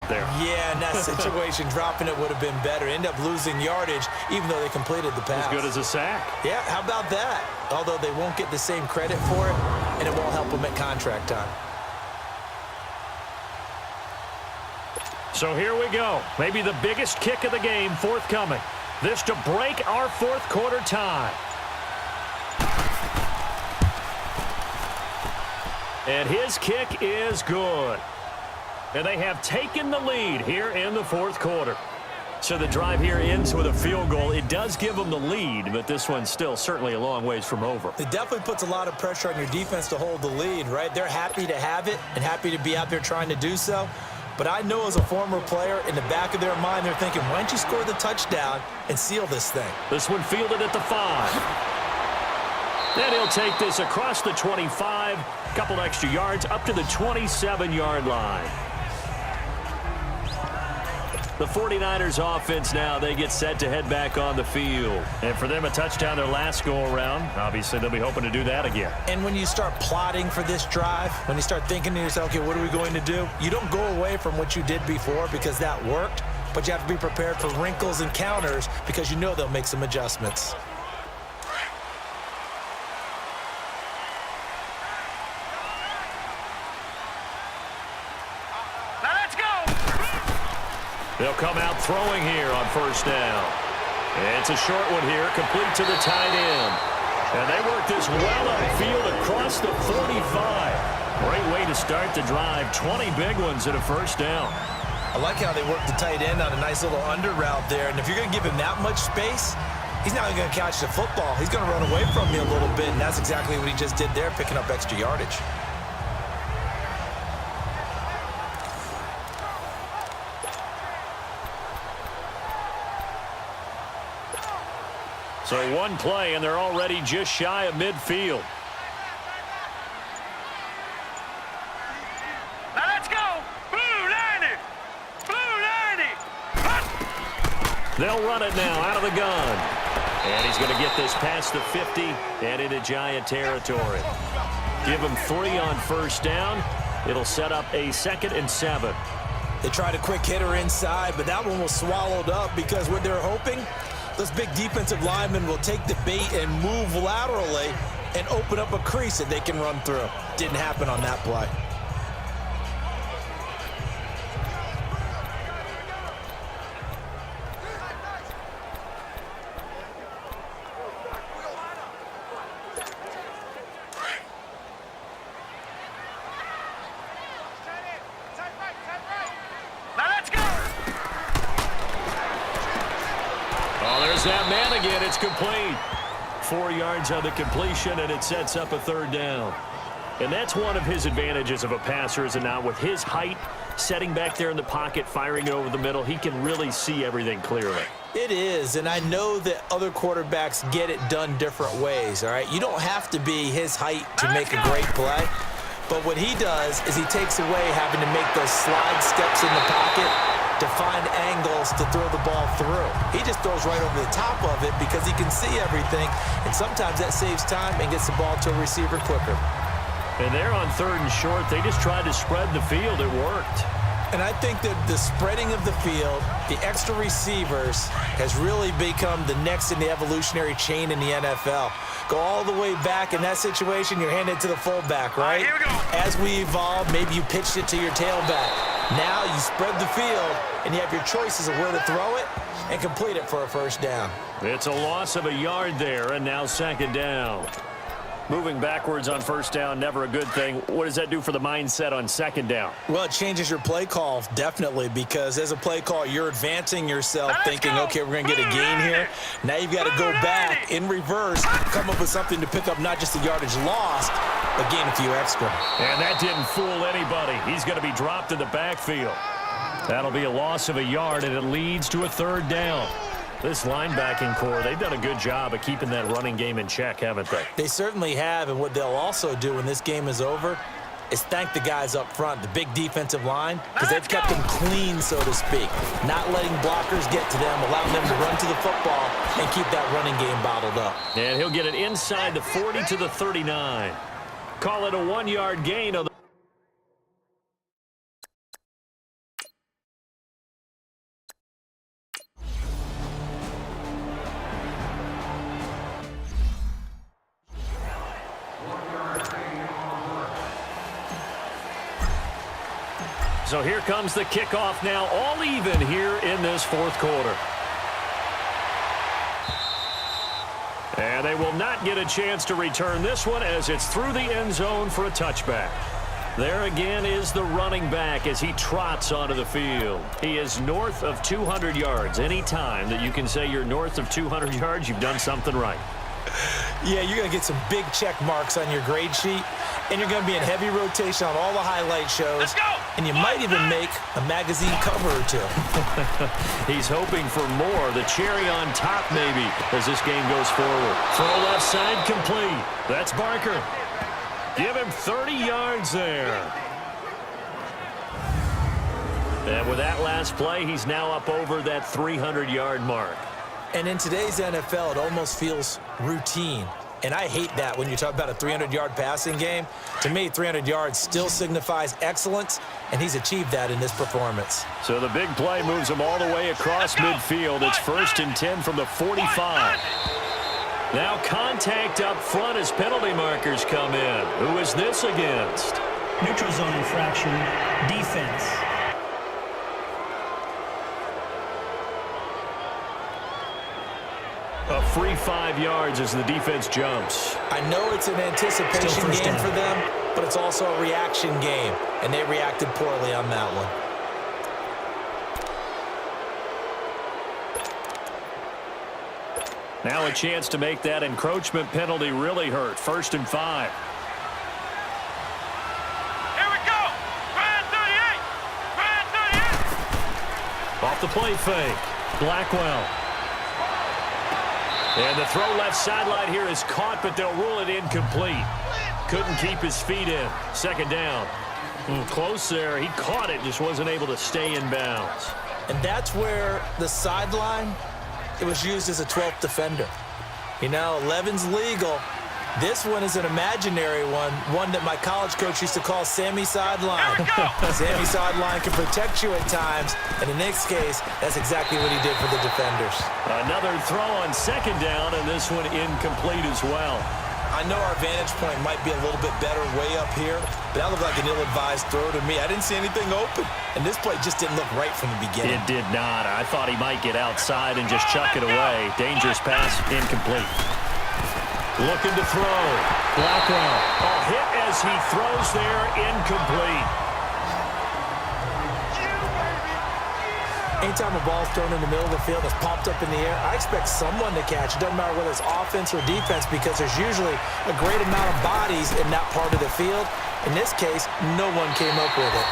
there. Yeah, in that situation, dropping it would have been better. End up losing yardage, even though they completed the pass. As good as a sack. Yeah, how about that? Although they won't get the same credit for it, and it won't help them at contract time. So here we go. Maybe the biggest kick of the game forthcoming. This to break our fourth quarter tie. And his kick is good. And they have taken the lead here in the fourth quarter. So the drive here ends with a field goal. It does give them the lead, but this one's still certainly a long ways from over. It definitely puts a lot of pressure on your defense to hold the lead, right? They're happy to have it and happy to be out there trying to do so. But I know as a former player, in the back of their mind, they're thinking, why don't you score the touchdown and seal this thing? This one fielded at the 5. Then he'll take this across the 25, couple extra yards up to the 27-yard line. The 49ers offense now, they get set to head back on the field. And for them, a touchdown their last go-around. Obviously, they'll be hoping to do that again. And when you start plotting for this drive, when you start thinking to yourself, okay, what are we going to do? You don't go away from what you did before because that worked, but you have to be prepared for wrinkles and counters because you know they'll make some adjustments. They'll come out throwing here on first down. It's a short one here, complete to the tight end. And they work this well upfield across the 45. Great way to start the drive. 20 big ones at a first down. I like how they work the tight end on a nice little under route there. And if you're going to give him that much space, he's not going to catch the football. He's going to run away from you a little bit, and that's exactly what he just did there, picking up extra yardage. So one play, and they're already just shy of midfield. Now let's go! Blue 90! Blue 90! They'll run it now out of the gun. And he's going to get this past the 50 and into Giant territory. Give him 3 on first down. It'll set up a 2nd and 7. They tried a quick hitter inside, but that one was swallowed up because what they're hoping, those big defensive linemen will take the bait and move laterally and open up a crease that they can run through. Didn't happen on that play. That man again, it's complete. 4 yards on the completion, and it sets up a 3rd down. And that's one of his advantages of a passer, is it not? With his height, setting back there in the pocket, firing it over the middle, he can really see everything clearly. It is, and I know that other quarterbacks get it done different ways, all right? You don't have to be his height to make a great play. But what he does is he takes away having to make those slide steps in the pocket to find angles to throw the ball through. He just throws right over the top of it because he can see everything, and sometimes that saves time and gets the ball to a receiver quicker. And they're on 3rd and short. They just tried to spread the field. It worked. And I think that the spreading of the field, the extra receivers, has really become the next in the evolutionary chain in the NFL. Go all the way back in that situation, you're handed to the fullback, right? Here we go. As we evolve, maybe you pitched it to your tailback. Now you spread the field, and you have your choices of where to throw it and complete it for a first down. It's a loss of a yard there, and now 2nd down. Moving backwards on first down, never a good thing. What does that do for the mindset on 2nd down? Well, it changes your play call, definitely, because as a play call, you're advancing yourself, thinking, okay, we're going to get a gain here. Now you've got to go back in reverse, come up with something to pick up not just the yardage lost, but gain a few extra. And that didn't fool anybody. He's going to be dropped in the backfield. That'll be a loss of a yard, and it leads to a 3rd down. This linebacking core, they've done a good job of keeping that running game in check, haven't they? They certainly have, and what they'll also do when this game is over is thank the guys up front, the big defensive line, because they've kept them clean, so to speak, not letting blockers get to them, allowing them to run to the football and keep that running game bottled up. And he'll get it inside the 40 to the 39. Call it a 1-yard gain on the So here comes the kickoff now, all even here in this fourth quarter. And they will not get a chance to return this one as it's through the end zone for a touchback. There again is the running back as he trots onto the field. He is north of 200 yards. Any time that you can say you're north of 200 yards, you've done something right. Yeah, you're going to get some big check marks on your grade sheet, and you're going to be in heavy rotation on all the highlight shows. Let's go! And you might even make a magazine cover or two. He's hoping for more. The cherry on top, maybe, as this game goes forward. Throw left side complete. That's Barker. Give him 30 yards there. And with that last play, he's now up over that 300-yard mark. And in today's NFL, it almost feels routine. And I hate that when you talk about a 300-yard passing game. To me, 300 yards still signifies excellence, and he's achieved that in this performance. So the big play moves him all the way across midfield. It's 1st and 10 from the 45. Now contact up front as penalty markers come in. Who is this against? Neutral zone infraction, defense. A free 5 yards as the defense jumps. I know it's an anticipation game for them, but it's also a reaction game, and they reacted poorly on that one. Now a chance to make that encroachment penalty really hurt. 1st and 5. Here we go! Brand 38! Brand 38! Off the play fake. Blackwell. And the throw left sideline here is caught, but they'll rule it incomplete. Couldn't keep his feet in. 2nd down. Close there. He caught it, just wasn't able to stay in bounds. And that's where the sideline, it was used as a 12th defender. You know, 11's legal. This one is an imaginary one that my college coach used to call Sammy Sideline. Sammy Sideline can protect you at times, and in this case, that's exactly what he did for the defenders. Another throw on 2nd down, and this one incomplete as well. I know our vantage point might be a little bit better way up here, but that looked like an ill-advised throw to me. I didn't see anything open, and this play just didn't look right from the beginning. It did not. I thought he might get outside and just chuck it away. Dangerous pass, incomplete. Looking to throw. Blackwell. A hit as he throws there, incomplete. Anytime a ball's thrown in the middle of the field that's popped up in the air, I expect someone to catch. It doesn't matter whether it's offense or defense because there's usually a great amount of bodies in that part of the field. In this case, no one came up with it.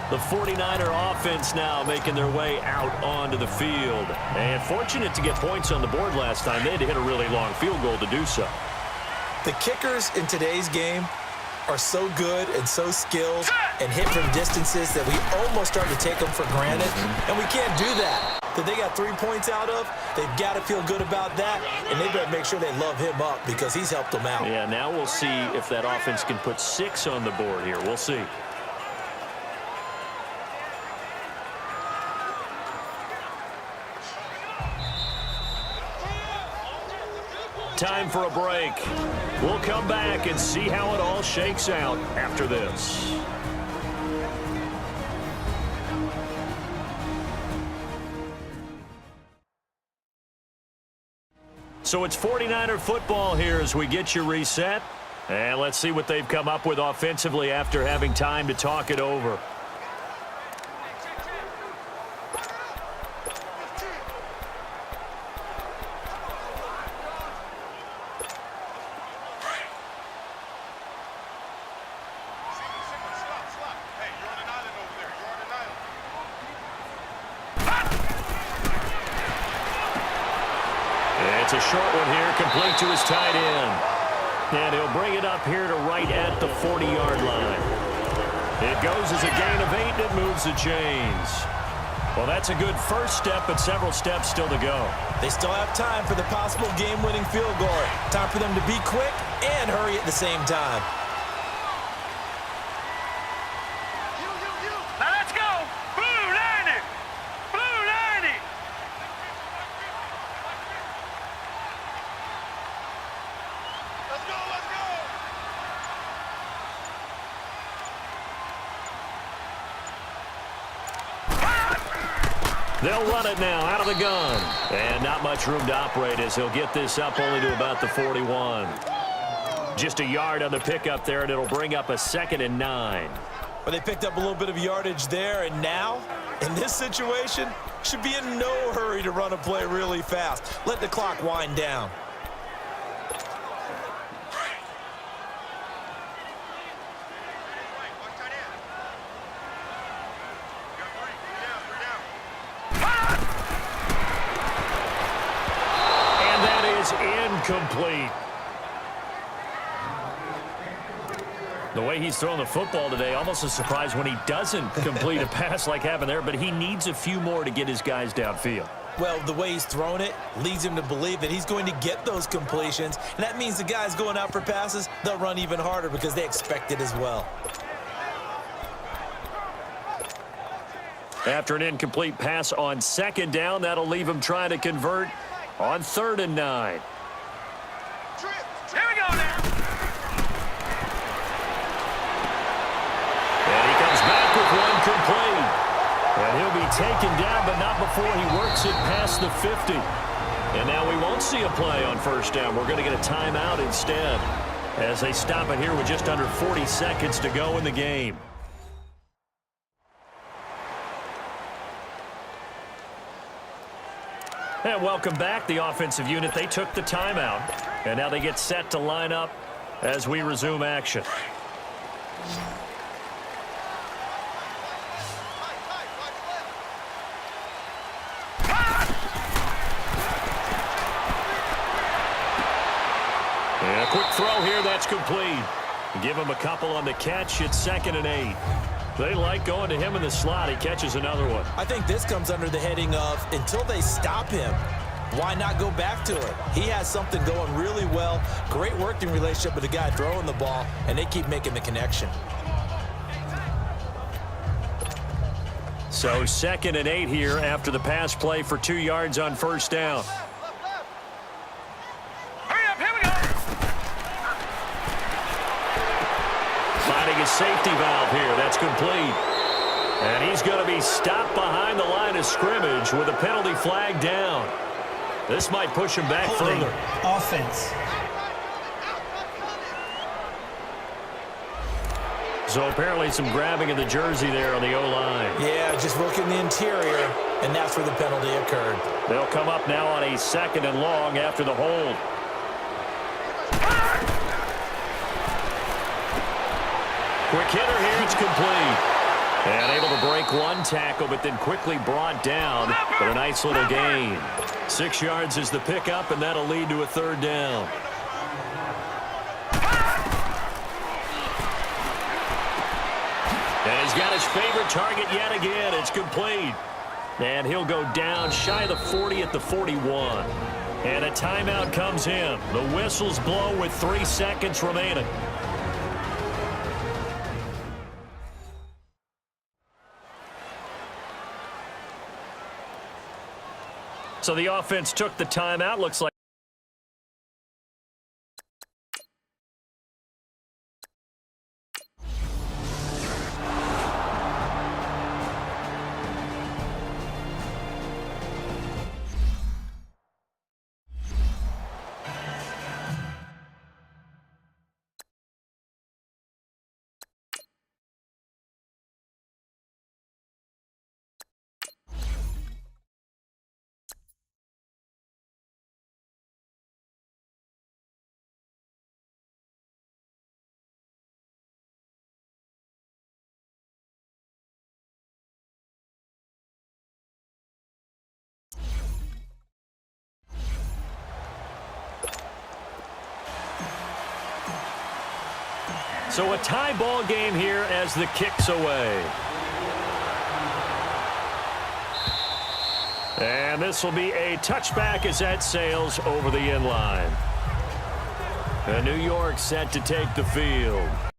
The 49er offense now making their way out onto the field. And fortunate to get points on the board last time. They had to hit a really long field goal to do so. The kickers in today's game are so good and so skilled and hit from distances that we almost start to take them for granted. And we can't do that. That they got 3 points out of, they've got to feel good about that, and they better make sure they love him up because he's helped them out. Yeah, now we'll see if that offense can put 6 on the board here. We'll see. Time for a break. We'll come back and see how it all shakes out after this. So it's 49er football here as we get you reset. And let's see what they've come up with offensively after having time to talk it over. It's a short one here, complete to his tight end. And he'll bring it up here to right at the 40-yard line. It goes as a gain of 8, and it moves the chains. Well, that's a good first step, but several steps still to go. They still have time for the possible game-winning field goal. Time for them to be quick and hurry at the same time. Now let's go! Blue 90! Blue 90! Let's go, let's They'll run it now out of the gun. And not much room to operate as he'll get this up only to about the 41. Just a yard on the pickup there, and it'll bring up a 2nd and 9. Well, they picked up a little bit of yardage there, and now, in this situation, should be in no hurry to run a play really fast. Let the clock wind down. And that is incomplete. The way he's throwing the football today, almost a surprise when he doesn't complete a pass like happened there, but he needs a few more to get his guys downfield. Well, the way he's thrown it leads him to believe that he's going to get those completions, and that means the guys going out for passes, they'll run even harder because they expect it as well. After an incomplete pass on 2nd down, that'll leave him trying to convert on 3rd and 9. Here we go now. And he comes back with one complete. And he'll be taken down, but not before he works it past the 50. And now we won't see a play on 1st down. We're going to get a timeout instead as they stop it here with just under 40 seconds to go in the game. And welcome back, the offensive unit. They took the timeout, and now they get set to line up as we resume action. And a quick throw here, that's complete. Give him a couple on the catch. It's 2nd and 8. They like going to him in the slot. He catches another one. I think this comes under the heading of until they stop him, why not go back to it? He has something going really well. Great working relationship with the guy throwing the ball, and they keep making the connection. So 2nd and 8 here after the pass play for 2 yards on 1st down. Hurry up, here we go. Finding a safety valve here. That's complete. And he's going to be stopped behind the line of scrimmage with a penalty flag down. This might push him back further. Offense. So apparently some grabbing of the jersey there on the O-line. Yeah, just working the interior, and that's where the penalty occurred. They'll come up now on a 2nd and long after the hold. Quick hitter here, it's complete. And able to break one tackle, but then quickly brought down for a nice little gain. 6 yards is the pickup, and that'll lead to a 3rd down. And he's got his favorite target yet again. It's complete. And he'll go down shy of the 40 at the 41. And a timeout comes in. The whistles blow with 3 seconds remaining. So the offense took the timeout. Looks like so a tie ball game here as the kick's away. And this will be a touchback as that sails over the end line. And New York set to take the field.